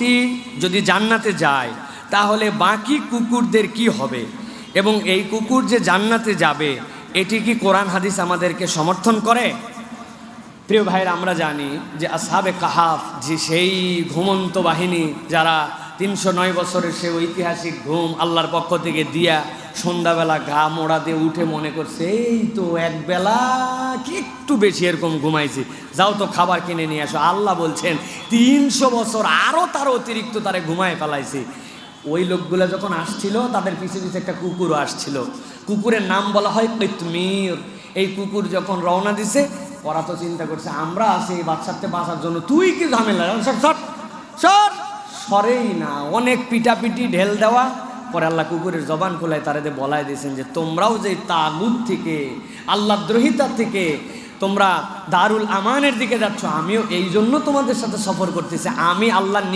কুকুরটি যদি জান্নাতে যায় তাহলে বাকি কুকুরদের কি হবে, এবং এই কুকুর যে জান্নাতে যাবে এটি কি কোরআন হাদিস আমাদেরকে সমর্থন করে? প্রিয় ভাইরা, আমরা জানি যে আসহাবে কাহাফ, যে সেই ঘুমন্ত বাহিনী যারা 309 বছরের সে ঐতিহাসিক ঘুম আল্লাহর পক্ষ থেকে দিয়া সন্ধ্যাবেলা গা মোড়া দিয়ে উঠে মনে করছে এই তো একবেলা কি একটু বেশি এরকম ঘুমাইছি, যাও তো খাবার কিনে নিয়ে আসো। আল্লাহ বলছেন 300 বছর আরও তার অতিরিক্ত তারে ঘুমায় ফেলাইছি। ওই লোকগুলো যখন আসছিল তাদের পিছে পিছে একটা কুকুরও আসছিল, কুকুরের নাম বলা হয় কিতমির। এই কুকুর যখন রওনা দিছে ওরা তো চিন্তা করছে আমরা আছি এই বাচ্চাতে বাঁচার জন্য, তুই কি ঝামেলা, সরেই না, অনেক পিটাপিটি ঢেল দেওয়া পরে আল্লাহ কুকুরের জবান খোলায় তারা বলাই দিয়েছেন যে তোমরাও যে তাগুত থেকে আল্লাহ দ্রোহিতা থেকে তোমরা দারুল আমানের দিকে যাচ্ছ, আমিও এই জন্য তোমাদের সাথে সফর করতেছি, আমি আল্লাহর